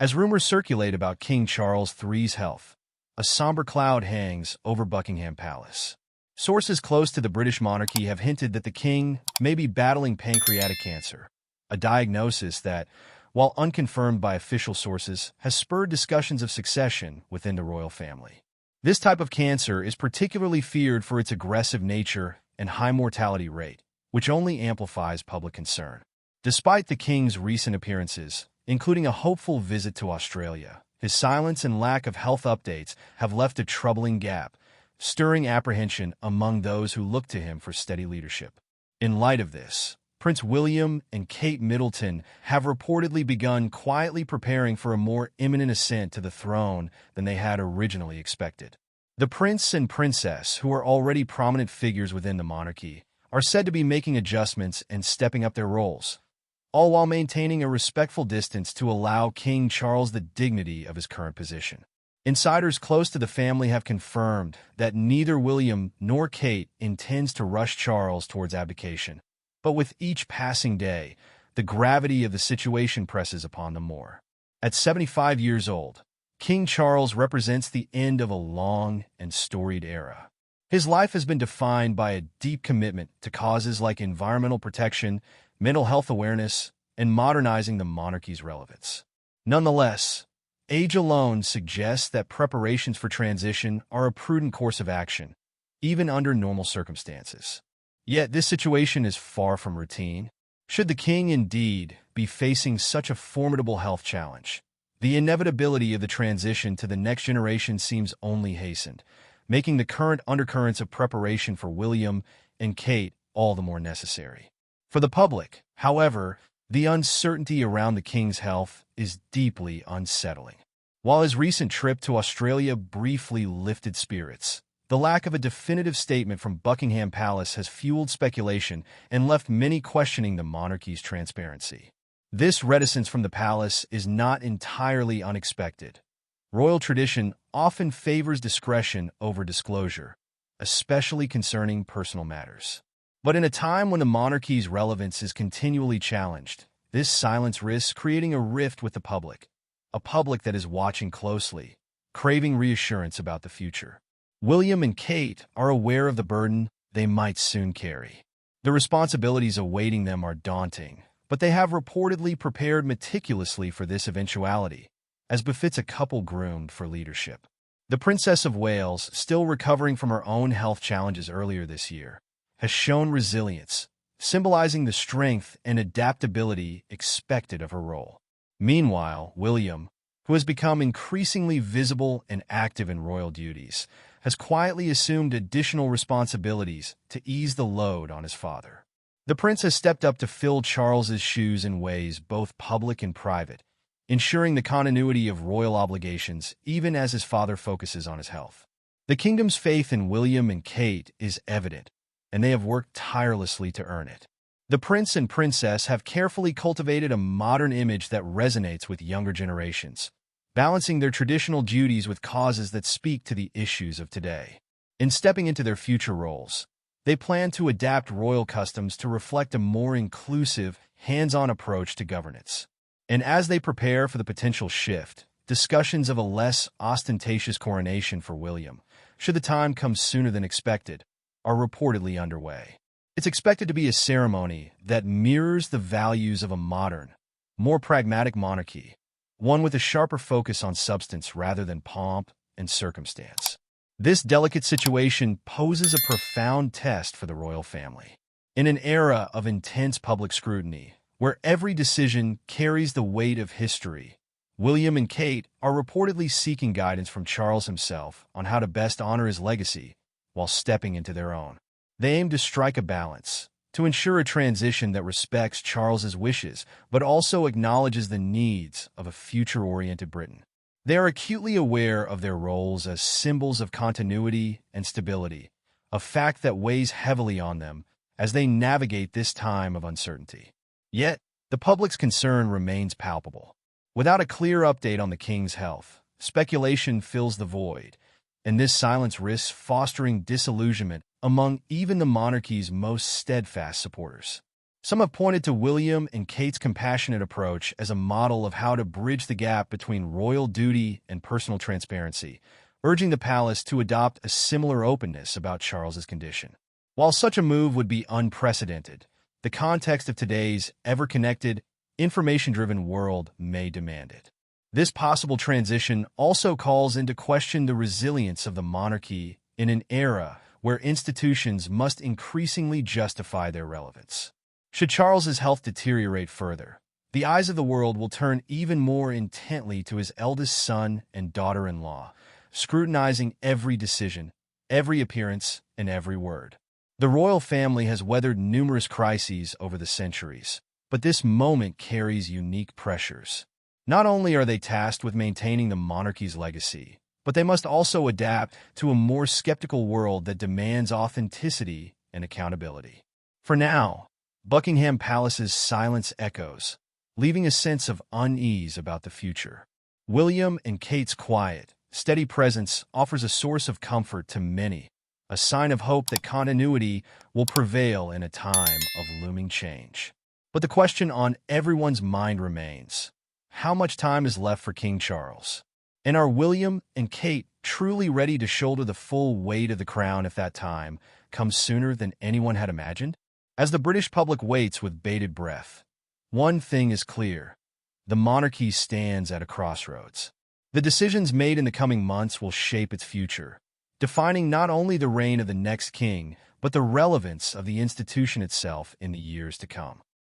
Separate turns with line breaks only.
As rumors circulate about King Charles III's health, a somber cloud hangs over Buckingham Palace. Sources close to the British monarchy have hinted that the king may be battling pancreatic cancer, a diagnosis that, while unconfirmed by official sources, has spurred discussions of succession within the royal family. This type of cancer is particularly feared for its aggressive nature and high mortality rate, which only amplifies public concern. Despite the king's recent appearances, including a hopeful visit to Australia, his silence and lack of health updates have left a troubling gap, stirring apprehension among those who look to him for steady leadership. In light of this, Prince William and Kate Middleton have reportedly begun quietly preparing for a more imminent ascent to the throne than they had originally expected. The prince and princess, who are already prominent figures within the monarchy, are said to be making adjustments and stepping up their roles, all while maintaining a respectful distance to allow King Charles the dignity of his current position. Insiders close to the family have confirmed that neither William nor Kate intends to rush Charles towards abdication. But with each passing day, the gravity of the situation presses upon them more. At 75 years old, King Charles represents the end of a long and storied era. His life has been defined by a deep commitment to causes like environmental protection, mental health awareness, and modernizing the monarchy's relevance. Nonetheless, age alone suggests that preparations for transition are a prudent course of action, even under normal circumstances. Yet this situation is far from routine. Should the king indeed be facing such a formidable health challenge, the inevitability of the transition to the next generation seems only hastened, making the current undercurrents of preparation for William and Kate all the more necessary. For the public, however, the uncertainty around the king's health is deeply unsettling. While his recent trip to Australia briefly lifted spirits, the lack of a definitive statement from Buckingham Palace has fueled speculation and left many questioning the monarchy's transparency. This reticence from the palace is not entirely unexpected. Royal tradition often favors discretion over disclosure, especially concerning personal matters. But in a time when the monarchy's relevance is continually challenged, this silence risks creating a rift with the public, a public that is watching closely, craving reassurance about the future. William and Kate are aware of the burden they might soon carry. The responsibilities awaiting them are daunting, but they have reportedly prepared meticulously for this eventuality, as befits a couple groomed for leadership. The Princess of Wales, still recovering from her own health challenges earlier this year, has shown resilience, symbolizing the strength and adaptability expected of her role. Meanwhile, William, who has become increasingly visible and active in royal duties, has quietly assumed additional responsibilities to ease the load on his father. The prince has stepped up to fill Charles's shoes in ways both public and private, ensuring the continuity of royal obligations even as his father focuses on his health. The kingdom's faith in William and Kate is evident, and they have worked tirelessly to earn it. The prince and princess have carefully cultivated a modern image that resonates with younger generations, balancing their traditional duties with causes that speak to the issues of today. In stepping into their future roles, they plan to adapt royal customs to reflect a more inclusive, hands-on approach to governance. And as they prepare for the potential shift, discussions of a less ostentatious coronation for William, should the time come sooner than expected, are reportedly underway. It's expected to be a ceremony that mirrors the values of a modern, more pragmatic monarchy, one with a sharper focus on substance rather than pomp and circumstance. This delicate situation poses a profound test for the royal family. In an era of intense public scrutiny, where every decision carries the weight of history, William and Kate are reportedly seeking guidance from Charles himself on how to best honor his legacy while stepping into their own. They aim to strike a balance, to ensure a transition that respects Charles's wishes, but also acknowledges the needs of a future-oriented Britain. They are acutely aware of their roles as symbols of continuity and stability, a fact that weighs heavily on them as they navigate this time of uncertainty. Yet, the public's concern remains palpable. Without a clear update on the king's health, speculation fills the void, and this silence risks fostering disillusionment among even the monarchy's most steadfast supporters. Some have pointed to William and Kate's compassionate approach as a model of how to bridge the gap between royal duty and personal transparency, urging the palace to adopt a similar openness about Charles's condition. While such a move would be unprecedented, the context of today's ever-connected, information-driven world may demand it. This possible transition also calls into question the resilience of the monarchy in an era where institutions must increasingly justify their relevance. Should Charles's health deteriorate further, the eyes of the world will turn even more intently to his eldest son and daughter-in-law, scrutinizing every decision, every appearance, and every word. The royal family has weathered numerous crises over the centuries, but this moment carries unique pressures. Not only are they tasked with maintaining the monarchy's legacy, but they must also adapt to a more skeptical world that demands authenticity and accountability. For now, Buckingham Palace's silence echoes, leaving a sense of unease about the future. William and Kate's quiet, steady presence offers a source of comfort to many, a sign of hope that continuity will prevail in a time of looming change. But the question on everyone's mind remains: how much time is left for King Charles? And are William and Kate truly ready to shoulder the full weight of the crown if that time comes sooner than anyone had imagined? As the British public waits with bated breath, one thing is clear: the monarchy stands at a crossroads. The decisions made in the coming months will shape its future, defining not only the reign of the next king, but the relevance of the institution itself in the years to come.